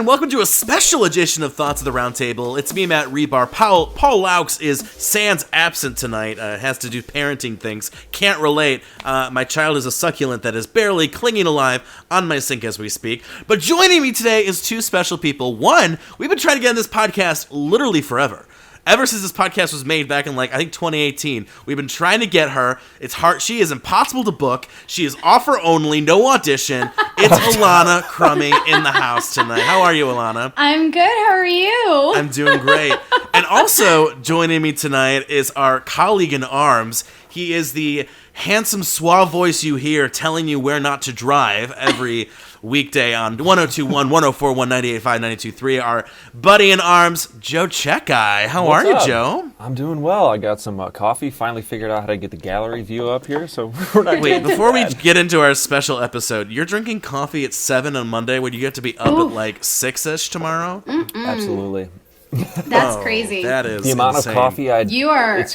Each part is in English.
and welcome to a special edition of Thoughts of the Roundtable. It's me, Matt Rebar. Paul Laux is sans absent tonight. Has to do parenting things. Can't relate. My child is a succulent that is barely clinging alive on my sink as we speak. But joining me today is two special people. One, we've been trying to get on this podcast literally forever. Ever since this podcast was made back in, I think 2018, we've been trying to get her. It's hard. She is impossible to book. She is offer only, no audition. It's Alanna Crummie in the house tonight. How are you, Alanna? I'm good. How are you? I'm doing great. And also joining me tonight is our colleague in arms. He is the handsome, suave voice you hear telling you where not to drive every weekday on 102.1, 104.1, 98.5, 92.3. Our buddy in arms, Joe Czekaj. How are you, Joe? I'm doing well. I got some coffee. Finally figured out how to get the gallery view up here, so we're not Wait, before we get into our special episode, you're drinking coffee at 7 on Monday when you get to be up at 6-ish tomorrow? Absolutely. That's crazy. That is the amount insane. of coffee You are a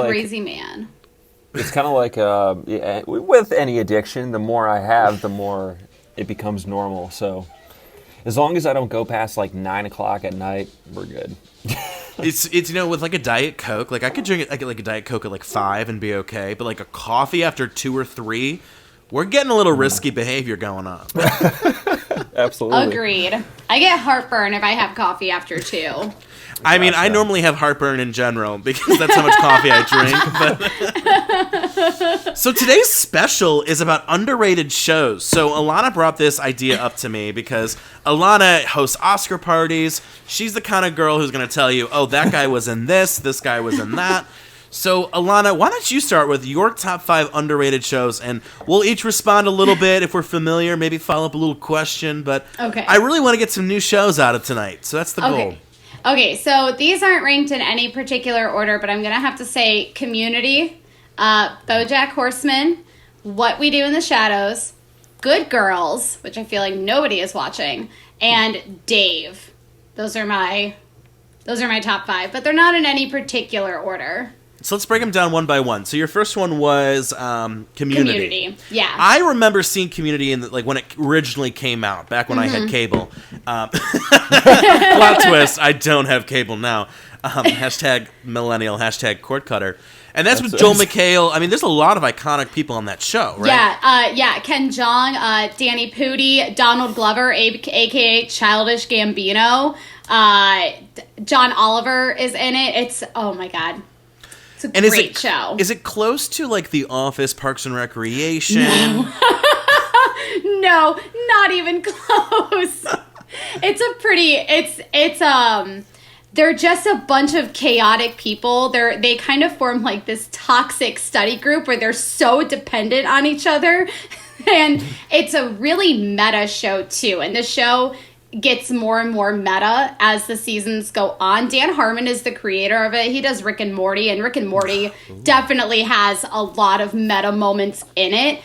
crazy man. It's kind of like with any addiction, the more I have, the more it becomes normal. So as long as I don't go past 9 o'clock at night, we're good. It's with a Diet Coke, I could drink it, I get a Diet Coke at 5 and be okay, but a coffee after 2 or 3, we're getting a little risky behavior going on. Absolutely. Agreed. I get heartburn if I have coffee after 2. I mean, I normally have heartburn in general because that's how much coffee I drink. But so today's special is about underrated shows. So Alanna brought this idea up to me because Alanna hosts Oscar parties. She's the kind of girl who's going to tell you, oh, that guy was in this guy was in that. So, Alanna, why don't you start with your top 5 underrated shows, and we'll each respond a little bit if we're familiar, maybe follow up a little question, but okay. I really want to get some new shows out of tonight, so that's the goal. Okay, so these aren't ranked in any particular order, but I'm going to have to say Community, BoJack Horseman, What We Do in the Shadows, Good Girls, which I feel like nobody is watching, and Dave. Those are my top 5, but they're not in any particular order. So let's break them down one by one. So your first one was Community. Yeah. I remember seeing Community in when it originally came out, back when I had cable. Plot twist, I don't have cable now. Hashtag millennial, hashtag cord cutter. And that's with Joel McHale. I mean, there's a lot of iconic people on that show, right? Yeah. Ken Jeong, Danny Pudi, Donald Glover, a.k.a. Childish Gambino. John Oliver is in it. It's, oh my God. It's a great show. Is it close to The Office, Parks and Recreation? No, not even close. They're just a bunch of chaotic people. They kind of form this toxic study group where they're so dependent on each other. And it's a really meta show too. And the show gets more and more meta as the seasons go on. Dan Harmon is the creator of it. He does Rick and Morty, and Rick and Morty definitely has a lot of meta moments in it,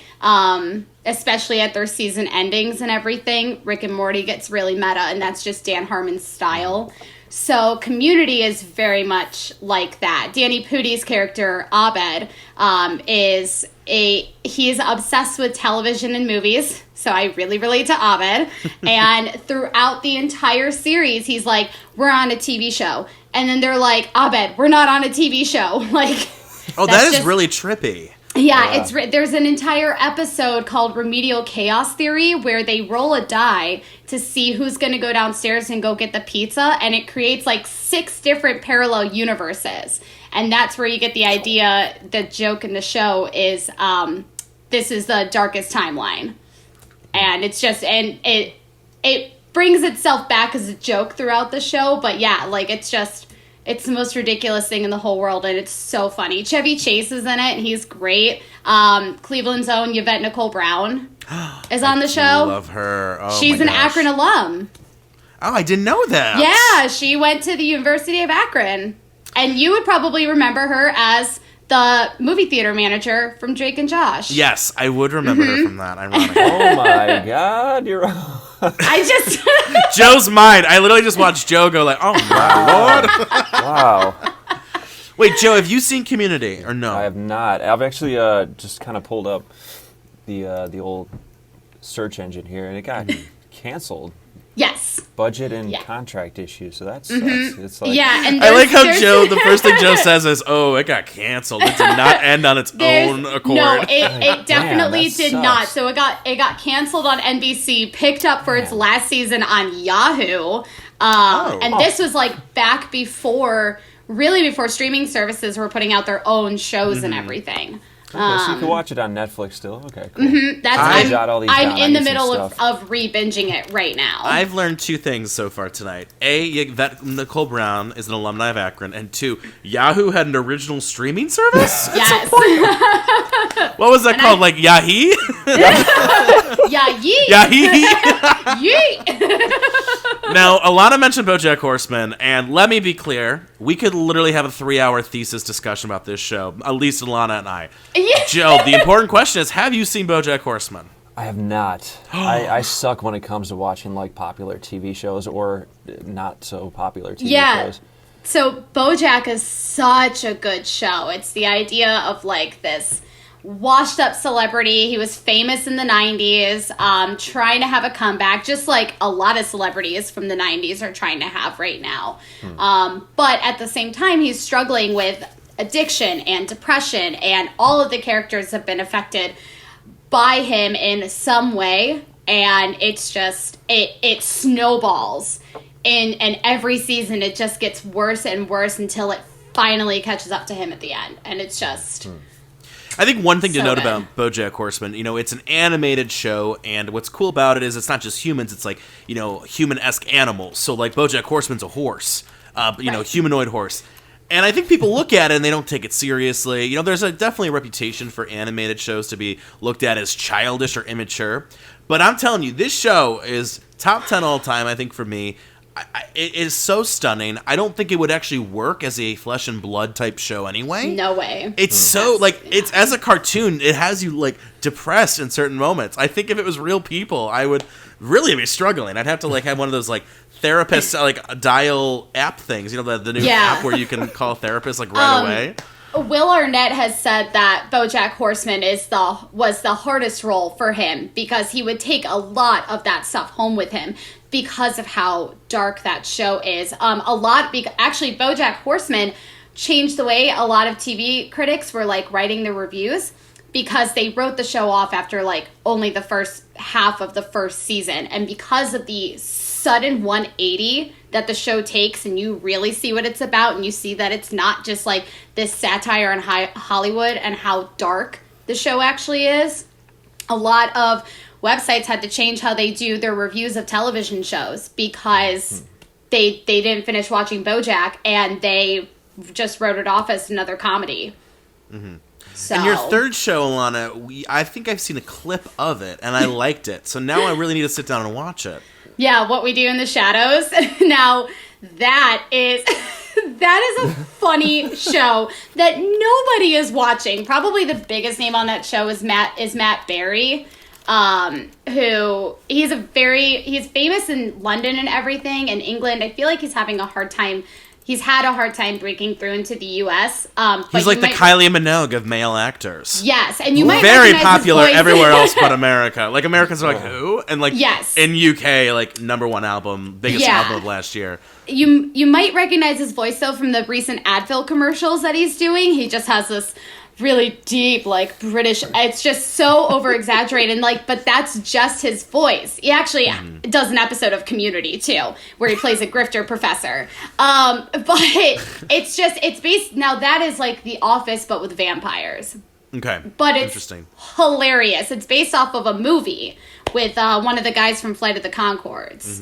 especially at their season endings and everything. Rick and Morty gets really meta, and that's just Dan Harmon's style. So Community is very much like that. Danny Pudi's character, Abed, he's obsessed with television and movies. So I really relate to Abed. And throughout the entire series, he's like, we're on a TV show. And then they're like, Abed, we're not on a TV show. That is really trippy. Yeah, there's an entire episode called Remedial Chaos Theory where they roll a die to see who's going to go downstairs and go get the pizza, and it creates 6 different parallel universes. And that's where you get the idea, the joke in the show is this is the darkest timeline. And it's just, and it brings itself back as a joke throughout the show, but yeah, it's the most ridiculous thing in the whole world, and it's so funny. Chevy Chase is in it, and he's great. Cleveland's own Yvette Nicole Brown is on the show. I love her. Oh, she's an Akron alum. Oh, I didn't know that. Yeah, she went to the University of Akron. And you would probably remember her as the movie theater manager from Drake and Josh. Yes, I would remember her from that, ironically. Oh my God, you're... Joe's mind. I literally just watched Joe go oh my Lord. Wow. Wait, Joe, have you seen Community or no? I have not. I've actually just kind of pulled up the old search engine here, and it got canceled. Yes. budget and Yeah. contract issues. So that's it's like Yeah, and I like how there's- Joe, the first thing Joe says is, "Oh, it got canceled. It did not end on its There's- own accord." No, it definitely that did sucks. not. So it got canceled on NBC, picked up for its last season on Yahoo, and this was like back before, really before streaming services were putting out their own shows and everything. Okay, so you can watch it on Netflix still. Okay, cool. That's jot all these I'm down. in I the need some middle stuff. of re-binging it right now. I've learned two things so far tonight. That Nicole Brown is an alumni of Akron, and two, Yahoo had an original streaming service? Yes. What was that called? Like Yahee? Yeah, yeet. Yahee? Yeet. Now, Alanna mentioned BoJack Horseman, and let me be clear, we could literally have a 3-hour thesis discussion about this show, at least Alanna and I. Yeah. Joe, the important question is, have you seen BoJack Horseman? I have not. I suck when it comes to watching like popular TV shows or not so popular TV shows. So BoJack is such a good show. It's the idea of like this washed up celebrity. He was famous in the 90s, trying to have a comeback, just like a lot of celebrities from the 90s are trying to have right now. But at the same time, he's struggling with addiction and depression, and all of the characters have been affected by him in some way, and it's just it snowballs. And every season it just gets worse and worse until it finally catches up to him at the end. And it's just I think one thing to So note good. about BoJack Horseman, it's an animated show, and what's cool about it is it's not just humans, it's like, human-esque animals. So, like, BoJack Horseman's a horse, Right. humanoid horse. And I think people look at it and they don't take it seriously. There's definitely a reputation for animated shows to be looked at as childish or immature. But I'm telling you, this show is top 10 all time, I think, for me. It is so stunning. I don't think it would actually work as a flesh and blood type show anyway. no way. It's so, like, it's as a cartoon, it has you, like, depressed in certain moments. I think if it was real people, I would really be struggling. I'd have to, like, have one of those, like, therapist, like, dial app things. The new Yeah. app where you can call a therapist, like, right away. Will Arnett has said that BoJack Horseman was the hardest role for him because he would take a lot of that stuff home with him because of how dark that show is. Actually, BoJack Horseman changed the way a lot of TV critics were like writing the reviews because they wrote the show off after like only the first half of the first season, and because of the sudden 180 that the show takes, and you really see what it's about, and you see that it's not just like this satire on Hollywood and how dark the show actually is. A lot of websites had to change how they do their reviews of television shows because they didn't finish watching BoJack and they just wrote it off as another comedy. So, And your third show, Alanna, I think I've seen a clip of it, and I liked it. So now I really need to sit down and watch it. yeah, What We Do in the Shadows. Now, that is a funny show that nobody is watching. Probably the biggest name on that show is Matt Berry, who he's famous in London and everything. In England, I feel like he's having a hard time. He's had a hard time breaking through into the U.S. He's like the Kylie Minogue of male actors. Yes, and you might Very recognize his popular voice. everywhere else but America. Like, Americans are like, who? And, like, Yes. in UK, like, #1 album, biggest Yeah. album of last year. You might recognize his voice though from the recent Advil commercials that he's doing. He just has this really deep, like, British. It's just so over exaggerated, like, but that's just his voice. He actually does an episode of Community too, where he plays a grifter professor. But it's based now. That is like The Office, but with vampires. Okay. But it's Interesting. hilarious. It's based off of a movie with one of the guys from Flight of the Conchords.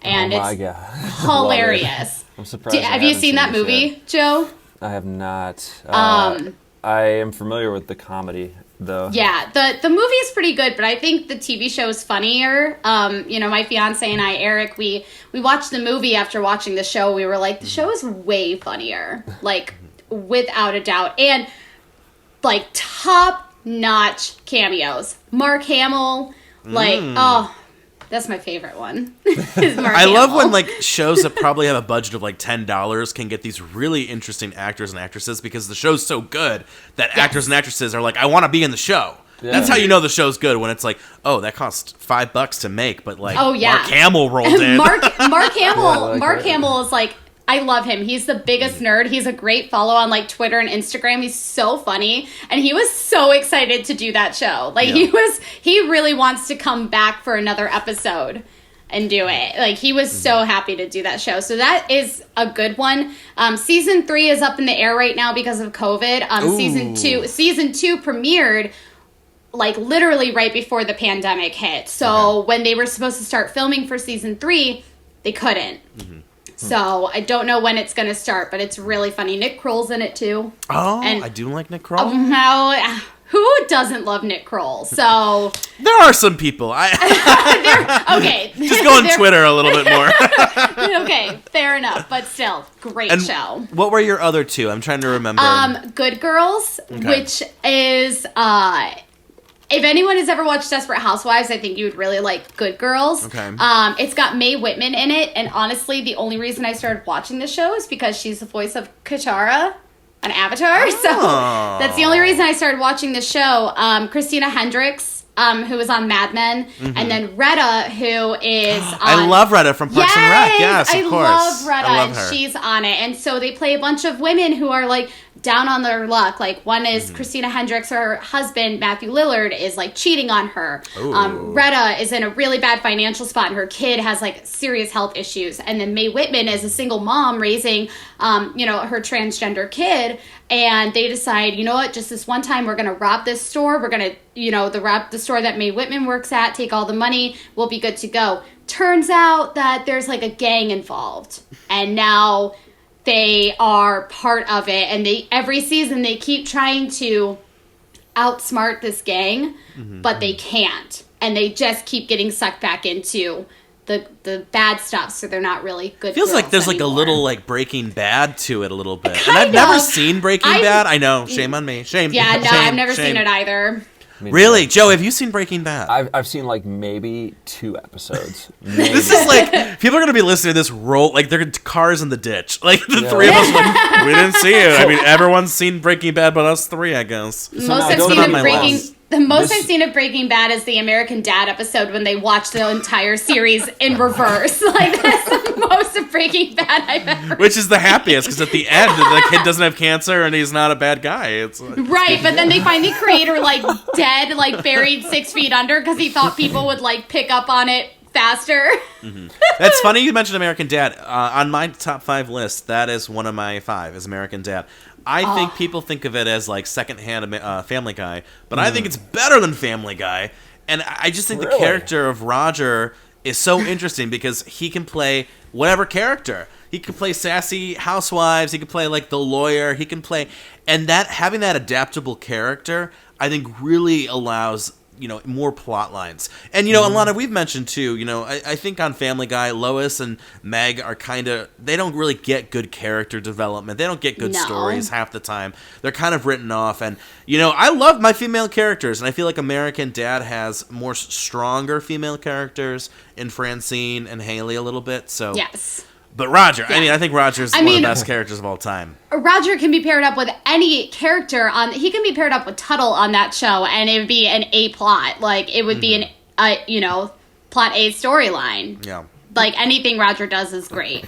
And Oh my it's God. hilarious. I'm surprised. I Have you haven't seen that this movie, yet. Joe? I have not. I am familiar with the comedy, though. Yeah, the movie is pretty good, but I think the TV show is funnier. My fiance and I, Eric, we watched the movie after watching the show. We were like, the show is way funnier, like, without a doubt. And, like, top-notch cameos. Mark Hamill, like, oh, that's my favorite one. is Mark I love Hamill. when, like, shows that probably have a budget of, like, $10 can get these really interesting actors and actresses because the show's so good that actors and actresses are like, I want to be in the show. Yeah. That's how you know the show's good, when it's like, oh, that cost $5 to make, but like, Oh, yeah. Mark Hamill rolled in. Mark Hamill. like Mark that. Hamill is like, I love him. He's the biggest nerd. He's a great follow on like Twitter and Instagram. He's so funny, and he was so excited to do that show. Like he really wants to come back for another episode and do it. Like he was so happy to do that show. So that is a good one. Season 3 is up in the air right now because of COVID. Season two premiered like literally right before the pandemic hit. So when they were supposed to start filming for season 3, they couldn't. So I don't know when it's going to start, but it's really funny. Nick Kroll's in it too. Oh, And- I do like Nick Kroll. No, who doesn't love Nick Kroll? So There are some people. okay, Just go on Twitter a little bit more. Okay, fair enough, but still, great And show. what were your other two? I'm trying to remember. Good Girls, which is if anyone has ever watched Desperate Housewives, I think you would really like Good Girls. Okay. It's got Mae Whitman in it, and honestly, the only reason I started watching the show is because she's the voice of Katara on Avatar. So that's the only reason I started watching the show. Christina Hendricks, who was on Mad Men, and then Retta, who is on... I love Retta from Parks and Rec. Yes, of course. I love Retta, I love and her. she's on it. And so they play a bunch of women who are like down on their luck. Like one is Christina Hendricks, her husband Matthew Lillard is like cheating on her. Retta is in a really bad financial spot, and her kid has like serious health issues. And then Mae Whitman is a single mom raising, her transgender kid. And they decide, you know what, just this one time we're going to rob this store. We're going to, rob the store that Mae Whitman works at, take all the money. We'll be good to go. Turns out that there's like a gang involved. And now they are part of it. And every season they keep trying to outsmart this gang, but they can't. And they just keep getting sucked back into the bad stuff, so they're not really good. Feels like there's anymore. like a little like Breaking Bad to it a little bit. And Kind I've never of. seen Breaking Bad. I know, shame on me. Shame. Yeah, no, Shame, I've never shame. seen it either. Really, Joe? Have you seen Breaking Bad? I've seen like maybe 2 episodes. This is like people are gonna be listening to this roll like they're cars in the ditch. Like the Yeah. three of us, like we didn't see it. I mean, everyone's seen Breaking Bad, but us three, I guess. Most now I've don't seen get of me Breaking. wrong. The most This- I've seen of Breaking Bad is the American Dad episode when they watch the entire series in reverse. Like that's the most of Breaking Bad I've ever. Which is the happiest because at the end, the kid doesn't have cancer and he's not a bad guy. It's like, Right, but then they find the creator like dead, like buried 6 feet under because he thought people would like pick up on it faster. that's funny you mentioned American Dad. On my top 5 list, that is one of my 5 is American Dad. I think people think of it as like secondhand Family Guy, but I think it's better than Family Guy. And I just think the Really? character of Roger is so interesting because he can play whatever character. He can play sassy housewives. He can play like the lawyer. He can play, and that having that adaptable character, I think, really allows more plot lines. And Alanna, we've mentioned too. I think on Family Guy, Lois and Meg are they don't really get good character development. They don't get good No. stories half the time. They're kind of written off. And I love my female characters, and I feel like American Dad has more stronger female characters in Francine and Haley a little bit. So Yes. But Roger, Yeah. I think Roger's one of the best characters of all time. Roger can be paired up with any character he can be paired up with Tuttle on that show, and it would be an A plot. Like, it would be plot A storyline. Yeah. Like, anything Roger does is great.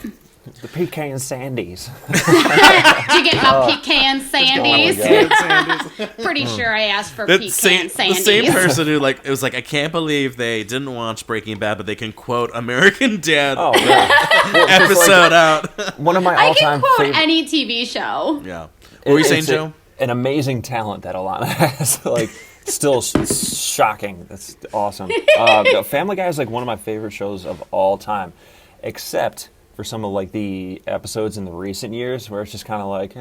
The PK and Sandies. Did you get my pecan sandies? Oh my Pretty sure I asked for The pecan same sandies. person who it was like, I can't believe they didn't watch Breaking Bad, but they can quote American Dad Oh, yeah. Well, 'cause, episode out. one of my I all-time can quote favorite. any TV show. Yeah. What were you saying, It's Joe? an amazing talent that Alanna has. Like, still shocking. That's awesome. Family Guy is like one of my favorite shows of all time, except for some of like the episodes in the recent years where it's just kind of like,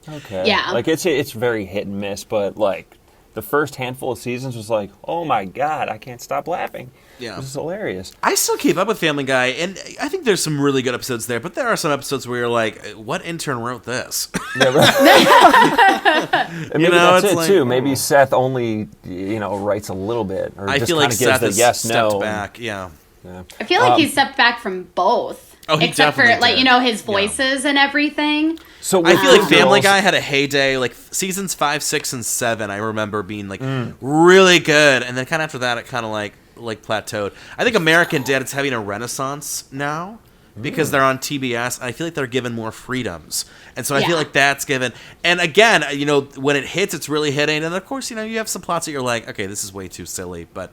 okay. Yeah. Like it's very hit and miss, but like the first handful of seasons was like, oh my God, I can't stop laughing. Yeah. This is hilarious. I still keep up with Family Guy, and I think there's some really good episodes there, but there are some episodes where you're like, what intern wrote this? Yeah, right. And maybe that's it's it like, too. Maybe Seth only, writes a little bit, or I just feel kind like of gives Seth the has yes, stepped no. back. Yeah. Yeah. I feel like he stepped back from both. Oh, he except for definitely like did. you know his voices and everything. So I feel like Family Girls- Guy had a heyday, like seasons 5, 6, and 7. I remember being like really good, and then kind of after that, it kind of like plateaued. I think American Dad is having a renaissance now because they're on TBS. And I feel like they're given more freedoms, and so I feel like that's given. And again, you know, when it hits, it's really hitting. And of course, you know, you have some plots that you're like, okay, this is way too silly, but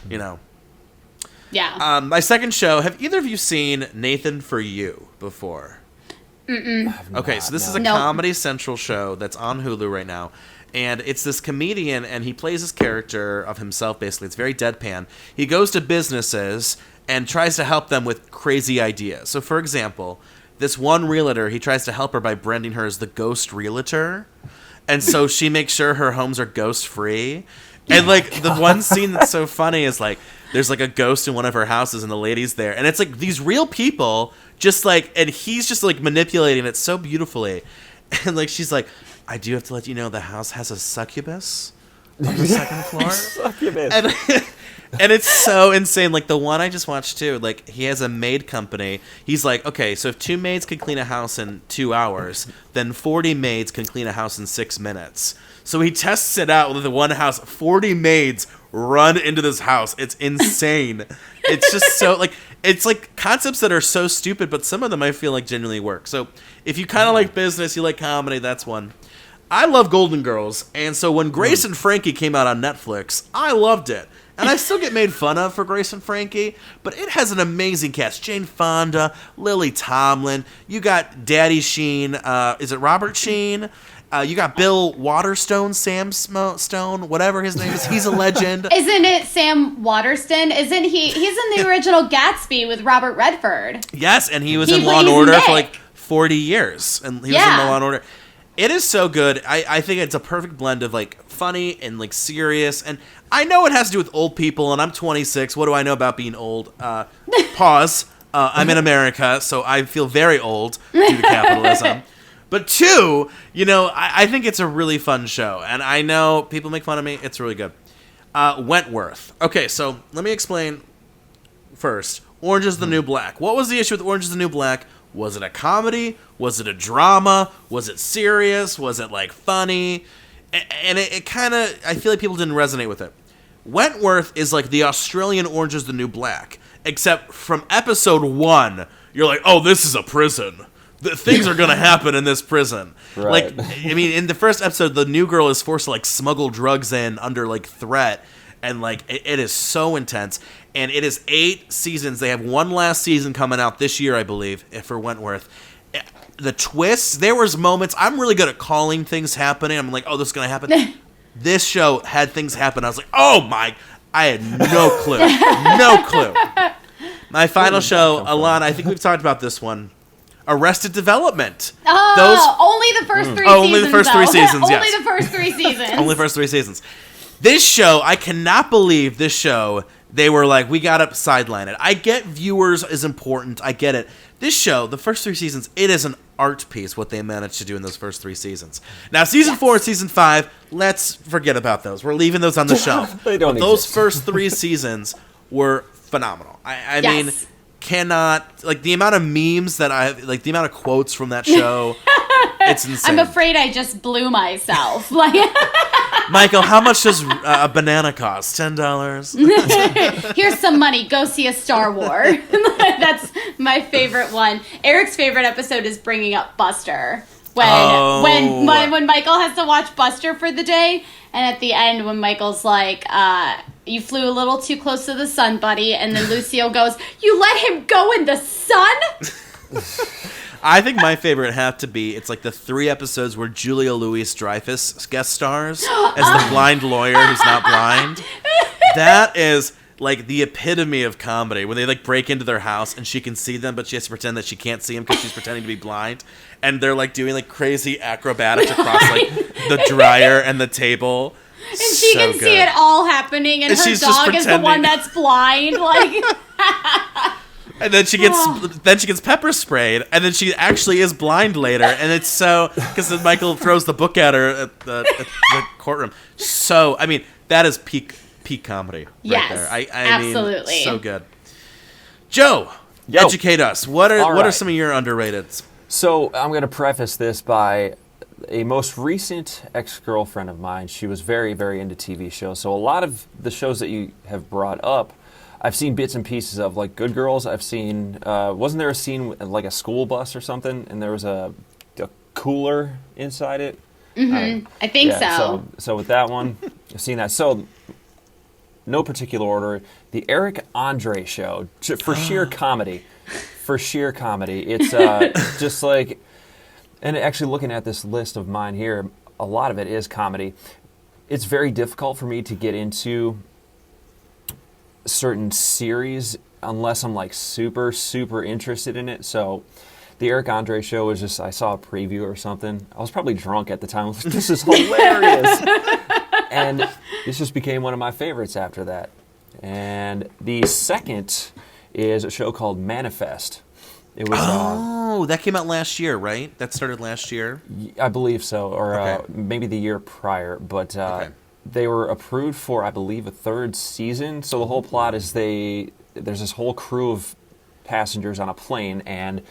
you know. Yeah. My second show. Have either of you seen Nathan For You before? Okay, so this is a Nope. Comedy Central show that's on Hulu right now. And it's this comedian, and he plays this character of himself, basically. It's very deadpan. He goes to businesses and tries to help them with crazy ideas. So, for example, this one realtor, he tries to help her by branding her as the ghost realtor. And so she makes sure her homes are ghost-free. And, like, the one scene that's so funny is, like, there's, like, a ghost in one of her houses, and the lady's there. And it's, like, these real people just, like, and he's just, like, manipulating it so beautifully. And, like, she's like, I do have to let you know the house has a succubus on the second floor. Succubus. And it's so insane. Like, the one I just watched, too, like, he has a maid company. He's like, okay, so if 2 maids can clean a house in 2 hours, then 40 maids can clean a house in 6 minutes. So he tests it out with the one house. 40 maids run into this house. It's insane. It's just so, like, it's like concepts that are so stupid, but some of them I feel like genuinely work. So if you kind of like business, you like comedy, that's one. I love Golden Girls, and so when Grace and Frankie came out on Netflix, I loved it. And I still get made fun of for Grace and Frankie, but it has an amazing cast. Jane Fonda, Lily Tomlin, you got Daddy Sheen, is it Robert Sheen? You got Bill Waterstone, Stone, whatever his name is. He's a legend. Isn't it Sam Waterston? Isn't he? He's in the original Gatsby with Robert Redford. Yes, and he was He in Law and plays Order Nick. for like 40 years. And he was in Yeah. Law and Order. It is so good. I think it's a perfect blend of like funny and like serious. And I know it has to do with old people, and I'm 26. What do I know about being old? Pause. I'm in America, so I feel very old due to capitalism. But 2, you know, I think it's a really fun show. And I know people make fun of me. It's really good. Wentworth. Okay, so let me explain first. Orange is the New Black. What was the issue with Orange is the New Black? Was it a comedy? Was it a drama? Was it serious? Was it, like, funny? And it kind of, I feel like people didn't resonate with it. Wentworth is like the Australian Orange is the New Black. Except from episode 1, you're like, oh, this is a prison. Things are going to happen in this prison. Right. Like, I mean, in the first episode, the new girl is forced to, like, smuggle drugs in under, like, threat. And, like, it is so intense. And it is 8 seasons. They have one last season coming out this year, I believe, for Wentworth. The twists, there was moments, I'm really good at calling things happening. I'm like, oh, this is going to happen. This show had things happen. I was like, oh, my, I had no clue. No clue. My final show, Alanna, I think we've talked about this one. Arrested Development. Oh, only the first 3 seasons. Only the first 3 seasons, yes. Only the first 3 seasons. Only the first 3 seasons. This show, I cannot believe this show, they were like, we got to sideline it. I get viewers is important. I get it. This show, the first 3 seasons, it is an art piece what they managed to do in those first 3 seasons. Now, season 4 and season 5, let's forget about those. We're leaving those on the shelf. They don't But those exist. first 3 seasons were phenomenal. I Yes. mean, cannot, like, the amount of memes that like, the amount of quotes from that show, it's insane. I'm afraid I just blew myself. Like, Michael, how much does a banana cost? $10? here's some money. Go see a Star Wars. That's my favorite one. Eric's favorite episode is bringing up Buster. When Michael has to watch Buster for the day, and at the end when Michael's like, you flew a little too close to the sun, buddy, and then Lucille goes, you let him go in the sun? I think my favorite have to be, it's like the 3 episodes where Julia Louis-Dreyfus guest stars as the blind lawyer who's not blind. That is like the epitome of comedy, when they like break into their house and she can see them, but she has to pretend that she can't see them because she's pretending to be blind. And they're like doing like crazy acrobatics across like the dryer and the table. And she can see it all happening, and her she's just dog is the one pretending. that's blind. Like, And then she gets pepper sprayed, and then she actually is blind later, and it's so, because then Michael throws the book at her at the courtroom. So, I mean, that is peak comedy right Yes, there. I absolutely. mean, so good. Joe, Educate us. What are right. some of your underrateds? So I'm going to preface this by a most recent ex-girlfriend of mine. She was very, very into TV shows. So a lot of the shows that you have brought up, I've seen bits and pieces of, like Good Girls. I've seen, wasn't there a scene with, like a school bus or something, and there was a cooler inside it? Mm-hmm. I think so. So with that one, I've seen that. So no particular order. The Eric Andre Show, for sheer comedy. For sheer comedy. It's just like, and actually looking at this list of mine here, a lot of it is comedy. It's very difficult for me to get into certain series unless I'm like super, super interested in it. So the Eric Andre Show was just, I saw a preview or something. I was probably drunk at the time. I was like, this is hilarious. And this just became one of my favorites after that. And the second is a show called Manifest. It was that came out last year, right? That started last year? I believe so, or Okay. maybe the year prior. But they were approved for, I believe, a third season. So the whole plot is there's this whole crew of passengers on a plane, and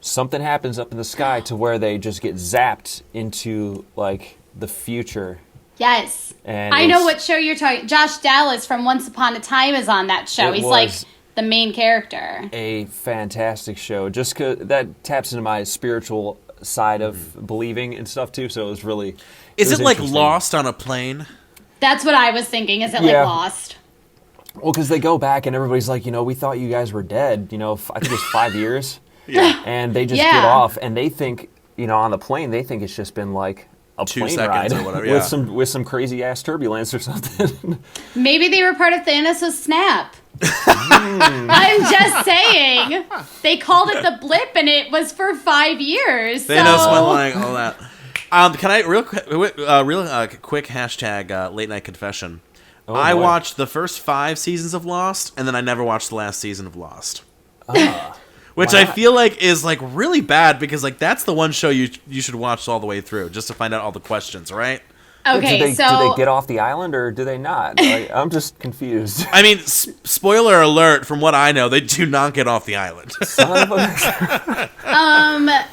something happens up in the sky to where they just get zapped into like the future. Yes. And I know what show you're talking. Josh Dallas from Once Upon a Time is on that show. He's like the main character. A fantastic show. Just 'cause that taps into my spiritual side of believing and stuff too. So it was really. Is it like interesting. Lost on a plane? That's what I was thinking. Is it like Lost? Well, because they go back and everybody's like, we thought you guys were dead. I think it was 5 years. Yeah. And they just get off, and they think, on the plane, they think it's just been like a 2 plane seconds ride or whatever, with some crazy ass turbulence or something. Maybe they were part of Thanos' snap. I'm just saying. They called it the blip, and it was for 5 years. Thanos went like all that. Can I real quick hashtag late night confession? Oh, I boy. watched the first 5 seasons of Lost, and then I never watched the last season of Lost. Which I feel like is like really bad because like that's the one show you should watch all the way through just to find out all the questions, right? Okay, do they get off the island or do they not? I'm just confused. I mean, spoiler alert, from what I know, they do not get off the island.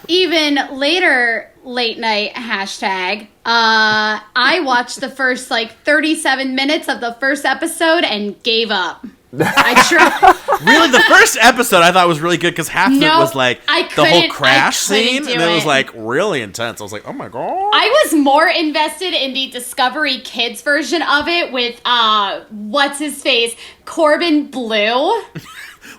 Even later late night hashtag, I watched the first 37 minutes of the first episode and gave up. I tried. Really, the first episode I thought was really good because half of it was like the whole crash scene, and it was like really intense. I was like, oh my god. I was more invested in the Discovery Kids version of it with what's his face, Corbin Blue.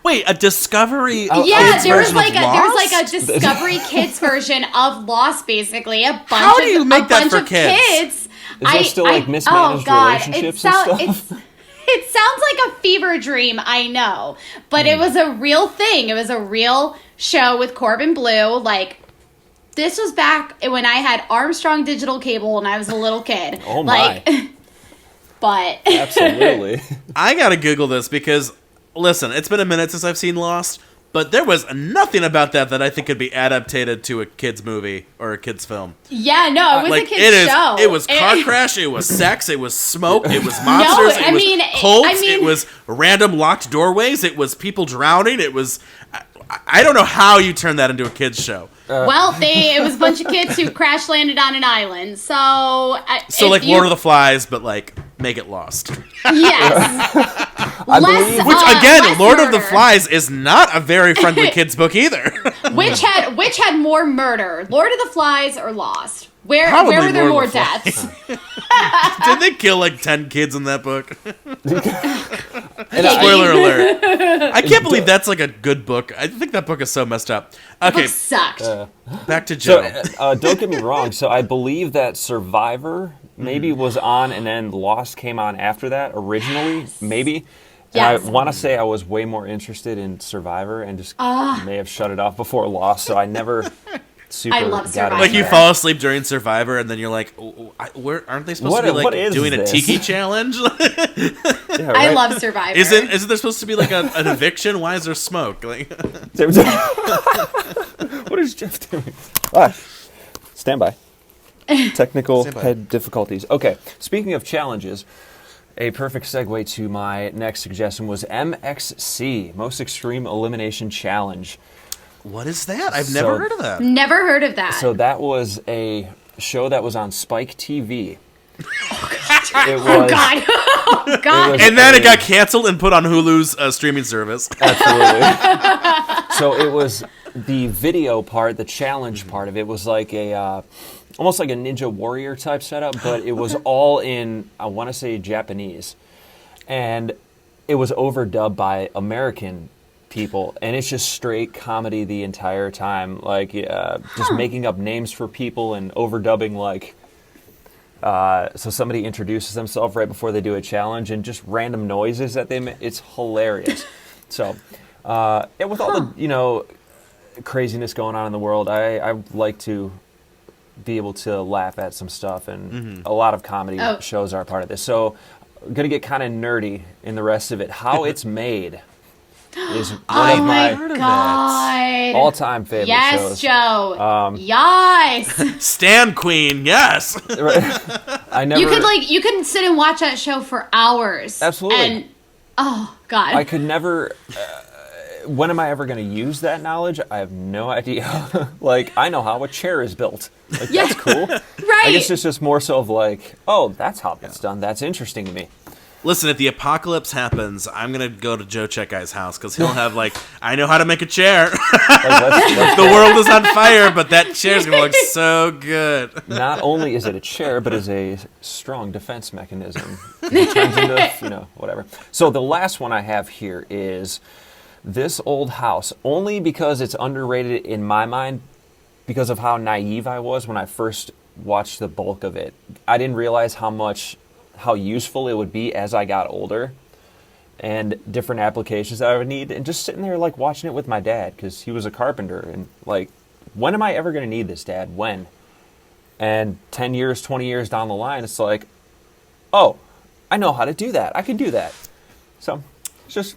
Wait, a Discovery? Yeah, there was like a Discovery Kids version of Lost, basically. How do you make that for kids? Is there still mismanaged relationships and stuff? It sounds like a fever dream, I know. But it was a real thing. It was a real show with Corbin Blue. This was back when I had Armstrong digital cable and I was a little kid. Oh, my. But. Absolutely. I gotta Google this because, listen, it's been a minute since I've seen Lost, but there was nothing about that I think could be adapted to a kid's movie or a kid's film. Yeah, no, it was a kid's show. It was car crash, it was sex, it was smoke, it was monsters, it was cults, it was random locked doorways, it was people drowning, it was... I don't know how you turn that into a kid's show. Well, it was a bunch of kids who crash landed on an island. So Lord of the Flies, but make it Lost. Yes. Which again, Lord of the Flies is not a very friendly kids book either. Which had more murder, Lord of the Flies or Lost? Where were there more deaths? Did they kill 10 kids in that book? Spoiler alert. I can't believe that's a good book. I think that book is so messed up. Okay. The book sucked. Back to Joe. So, don't get me wrong. So I believe that Survivor maybe was on and then Lost came on after that originally, maybe. And Yes. I want to say I was way more interested in Survivor and just may have shut it off before Lost, so I never super I love got Survivor. into You that. fall asleep during Survivor, and then you're like, where aren't they supposed to be what is doing this? a tiki challenge? I Yeah, right? love Survivor. Isn't there supposed to be an eviction? Why is there smoke? What is Jeff doing? Stand by. Technical Stand by. head difficulties. Okay, speaking of challenges, a perfect segue to my next suggestion was MXC, Most Extreme Elimination Challenge. What is that? I've never heard of that. Never heard of that. So that was a show that was on Spike TV. Oh God! Oh God! And then it got canceled and put on Hulu's streaming service. Absolutely. So it was the video part, the challenge part of it was like a almost like a Ninja Warrior type setup, but it was all in, I want to say, Japanese, and it was overdubbed by American people, and it's just straight comedy the entire time, like just making up names for people and overdubbing like. So somebody introduces themselves right before they do a challenge, and just random noises that they make. It's hilarious. So, and with all the craziness going on in the world, I like to be able to laugh at some stuff, and a lot of comedy shows are a part of this. So, I'm gonna get kind of nerdy in the rest of it. How It's Made is one of my God. all-time favorite shows. Yes, Joe. Yes. Stan Queen, yes. I never. You could sit and watch that show for hours. Absolutely. And oh God. I could never. When am I ever going to use that knowledge? I have no idea. Like, I know how a chair is built. Like, that's cool. Right. I guess it's just more so of like, oh, that's how it's done. That's interesting to me. Listen, if the apocalypse happens, I'm going to go to Joe Czekaj's house because he'll have, like, I know how to make a chair. The world is on fire, but that chair's going to look so good. Not only is it a chair, but is a strong defense mechanism. It turns into, whatever. So the last one I have here is This Old House, only because it's underrated in my mind because of how naive I was when I first watched the bulk of it. I didn't realize how useful it would be as I got older and different applications that I would need, and just sitting there like watching it with my dad because he was a carpenter, and like, when am I ever going to need this, Dad? When? And 10 years, 20 years down the line, it's like, oh, I know how to do that. I can do that. So it's just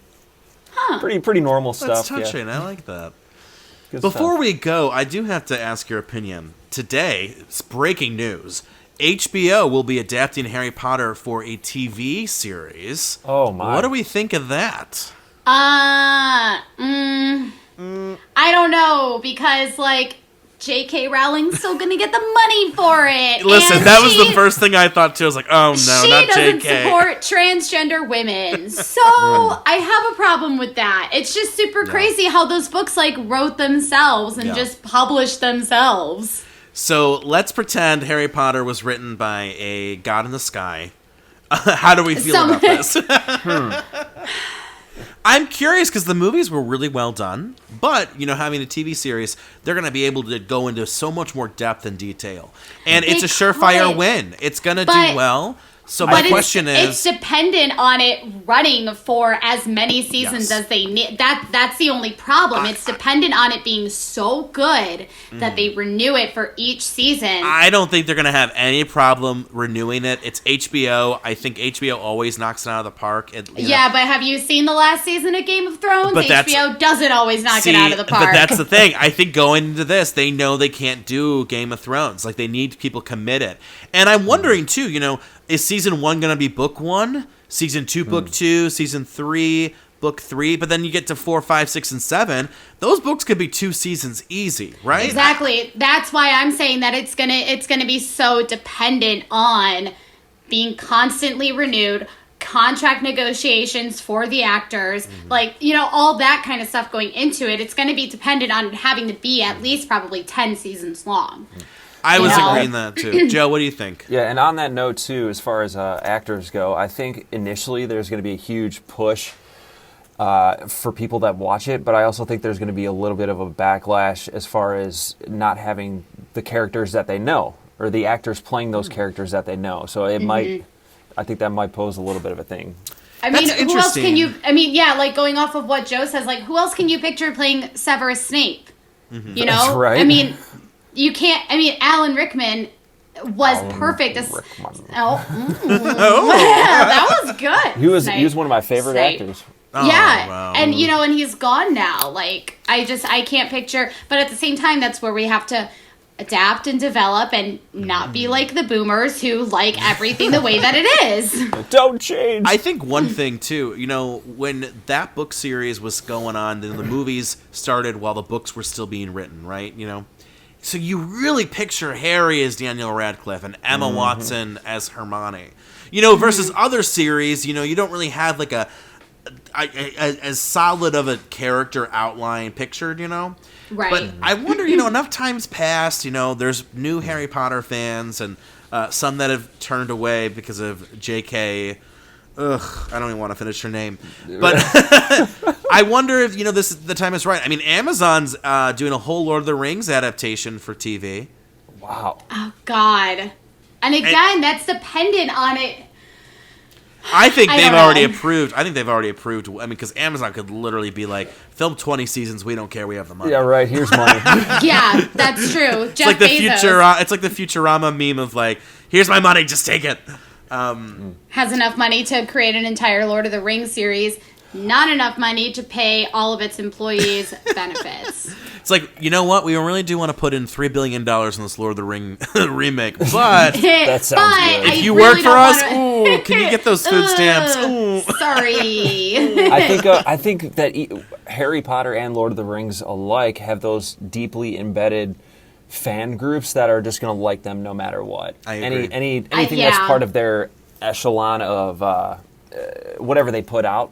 pretty normal stuff. That's touching. I like that. Good Before stuff. we go, I do have to ask your opinion. Today, it's breaking news. HBO will be adapting Harry Potter for a TV series. Oh, my. What do we think of that? I don't know, because like J.K. Rowling's still gonna get the money for it. Listen, and that was the first thing I thought too. I was like, oh no, she not doesn't J.K. support transgender women, so I have a problem with that. It's just super crazy how those books like wrote themselves and just published themselves. So let's pretend Harry Potter was written by a god in the sky. How do we feel about this? I'm curious because the movies were really well done, but, having a TV series, they're going to be able to go into so much more depth and detail. And it's a surefire win. It's going to do well. So my question is... It's dependent on it running for as many seasons as they need. That's the only problem. It's dependent on it being so good that they renew it for each season. I don't think they're going to have any problem renewing it. It's HBO. I think HBO always knocks it out of the park. But have you seen the last season of Game of Thrones? But HBO doesn't always knock it out of the park. But that's the thing. I think going into this, they know they can't do Game of Thrones. Like, they need people committed. And I'm wondering, too, is season 1 going to be book 1? Season 2, book 2? Season 3, book 3? But then you get to 4, 5, 6, and 7. Those books could be 2 seasons easy, right? Exactly. That's why I'm saying that it's gonna be so dependent on being constantly renewed, contract negotiations for the actors, all that kind of stuff going into it. It's going to be dependent on having to be at least probably 10 seasons long. I was agreeing that too. Joe, what do you think? Yeah, and on that note too, as far as actors go, I think initially there's going to be a huge push for people that watch it, but I also think there's going to be a little bit of a backlash as far as not having the characters that they know, or the actors playing those characters that they know. So it might, I think that might pose a little bit of a thing. I mean, who else can you, going off of what Joe says, who else can you picture playing Severus Snape? That's right. I mean, you can't. I mean, Alan Rickman was perfect. That was good. He was one of my favorite actors. Oh, yeah, wow. and and he's gone now. I can't picture. But at the same time, that's where we have to adapt and develop and not be like the boomers who like everything the way that it is. Don't change. I think one thing too, when that book series was going on, then the movies started while the books were still being written, right? So you really picture Harry as Daniel Radcliffe and Emma Watson as Hermione. Versus other series, you don't really have like as solid of a character outline pictured, Right. But I wonder, enough times passed, there's new Harry Potter fans and some that have turned away because of J.K. Ugh, I don't even want to finish her name. But I wonder if, the time is right. I mean, Amazon's doing a whole Lord of the Rings adaptation for TV. Wow. Oh, God. And again, that's dependent on it. I think I they've don't already know. approved. I think they've already approved. I mean, because Amazon could literally be like, film 20 seasons. We don't care. We have the money. Yeah, right. Here's money. Yeah, that's true. It's like the it's like the Futurama meme of like, here's my money. Just take it. Has enough money to create an entire Lord of the Rings series. Not enough money to pay all of its employees benefits. It's like, you know what? We really do want to put in $3 billion in this Lord of the Ring remake, but That sounds good. if you work for us, ooh, can you get those food stamps? Ooh. Sorry. I think that Harry Potter and Lord of the Rings alike have those deeply embedded fan groups that are just going to like them no matter what. I agree. Anything Yeah. that's part of their echelon of whatever they put out,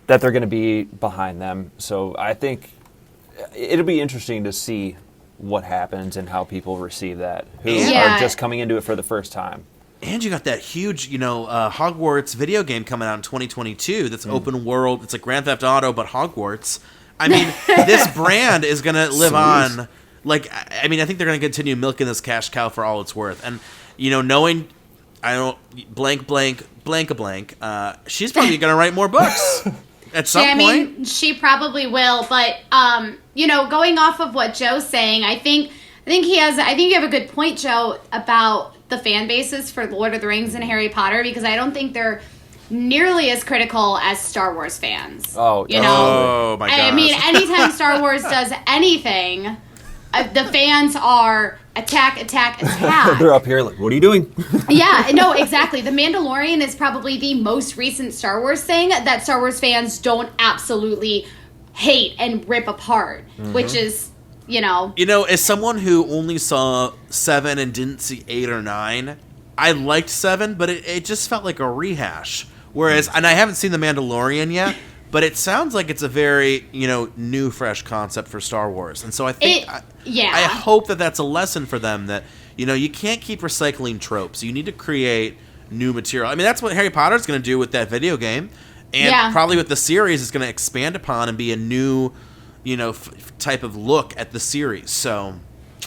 that they're going to be behind them. So I think it'll be interesting to see what happens and how people receive that, who Yeah. are just coming into it for the first time. And you got that huge, Hogwarts video game coming out in 2022 that's open world. It's like Grand Theft Auto, but Hogwarts. I mean, this brand is going to live on. Like, I mean, I think they're going to continue milking this cash cow for all it's worth. And, knowing, I don't, blank, she's probably going to write more books at some point. I mean, she probably will, but going off of what Joe's saying, I think you have a good point, Joe, about the fan bases for Lord of the Rings and Harry Potter, because I don't think they're nearly as critical as Star Wars fans. Oh, Oh my gosh. I mean, anytime Star Wars does anything, the fans are attack. They're up here like, what are you doing? Yeah, no, exactly. The Mandalorian is probably the most recent Star Wars thing that Star Wars fans don't absolutely hate and rip apart, which is, As someone who only saw 7 and didn't see 8 or 9, I liked 7, but it just felt like a rehash. Whereas, and I haven't seen The Mandalorian yet, but it sounds like it's a very, new, fresh concept for Star Wars. And so I think, I hope that that's a lesson for them that, you can't keep recycling tropes. You need to create new material. I mean, that's what Harry Potter's going to do with that video game. And probably with the series, it's going to expand upon and be a new, type of look at the series. So,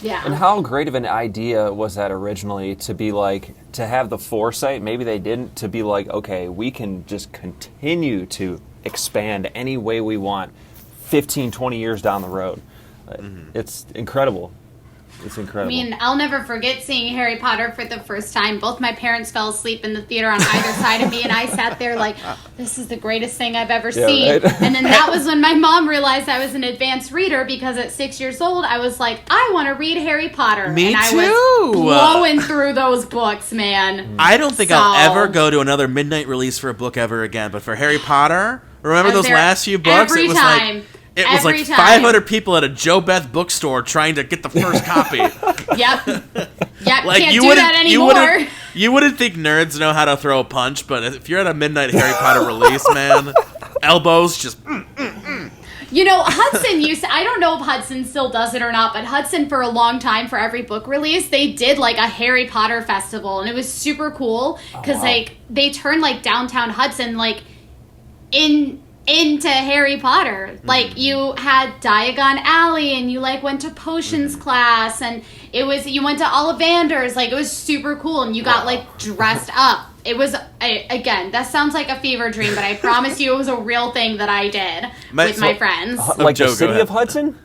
yeah. And how great of an idea was that originally to be like, to have the foresight, maybe they didn't, to be like, okay, we can just continue to expand any way we want 15, 20 years down the road. It's incredible. It's incredible. I mean, I'll never forget seeing Harry Potter for the first time. Both my parents fell asleep in the theater on either side of me, and I sat there like, this is the greatest thing I've ever seen. Right? And then that was when my mom realized I was an advanced reader, because at 6 years old, I was like, I want to read Harry Potter. Me and I too. was blowing through those books, man. I don't think I'll ever go to another midnight release for a book ever again. But for Harry Potter, remember I was those there last few books? every It was time. like it was Every like time. 500 people at a Joe Beth bookstore trying to get the first copy. Yep. Like Can't you do wouldn't, that anymore. you wouldn't think nerds know how to throw a punch, but if you're at a midnight Harry Potter release, man, elbows just. Hudson used to, I don't know if Hudson still does it or not, but Hudson for a long time, for every book release, they did like a Harry Potter festival, and it was super cool because like they turned like downtown Hudson like into Harry Potter. Like you had Diagon Alley, and you like went to potions class, and you went to Ollivander's. Like it was super cool, and you got like dressed up. It was, again, that sounds like a fever dream, but I promise you it was a real thing that I did with my friends. Like Joe, the go city ahead. of Hudson?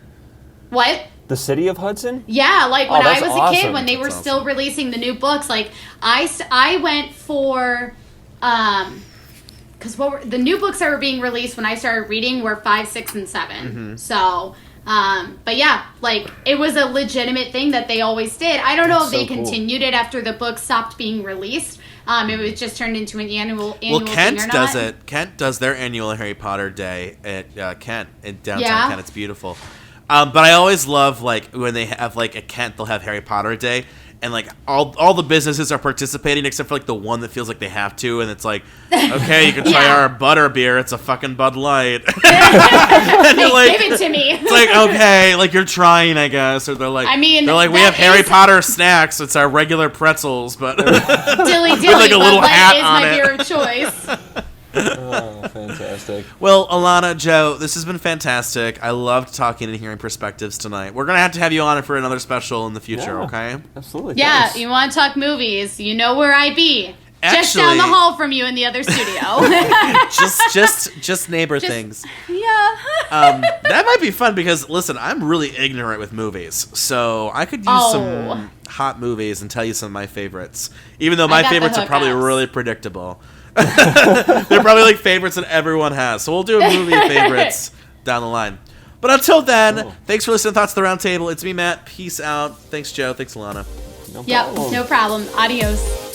What? The city of Hudson? Yeah, like when I that's was a kid, awesome. when they were That's still releasing the new books, like I went for, because the new books that were being released when I started reading were 5, 6, and 7. So But yeah, like, it was a legitimate thing that they always did. I don't know if That's they so cool. continued it after the book stopped being released. It was just turned into an annual Well, thing Kent or does not. it. Kent does their annual Harry Potter day at Kent in downtown Yeah. Kent. It's beautiful. But I always love like when they have like at Kent, they'll have Harry Potter day, and like all the businesses are participating except for like the one that feels like they have to, and it's like, okay, you can try Yeah. our butter beer. It's a fucking Bud Light. And you're like, Give it to me. it's like, okay, like you're trying, I guess, or they're like, I mean, they're like, we that have Harry is- Potter snacks. It's our regular pretzels, but Dilly dilly, like a little Bud hat Light is on my it. beer of choice. Oh, fantastic. Well, Alanna, Joe, this has been fantastic. I loved talking and hearing perspectives tonight. We're going to have you on for another special in the future, Yeah. okay? Absolutely. Yeah, thanks. you want to talk movies? You know where I be. Just down Actually- the hall from you in the other studio. Just neighbor things. Yeah. That might be fun because, listen, I'm really ignorant with movies. So I could use some hot movies and tell you some of my favorites. Even though my got the favorites are probably hookups. really predictable. They're probably like favorites that everyone has. So we'll do a movie favorites down the line. But until then, Cool. thanks for listening to Thoughts of the Round Table. It's me, Matt. Peace out. Thanks, Joe. Thanks, Alana. No Yep, problem. no problem. Adios.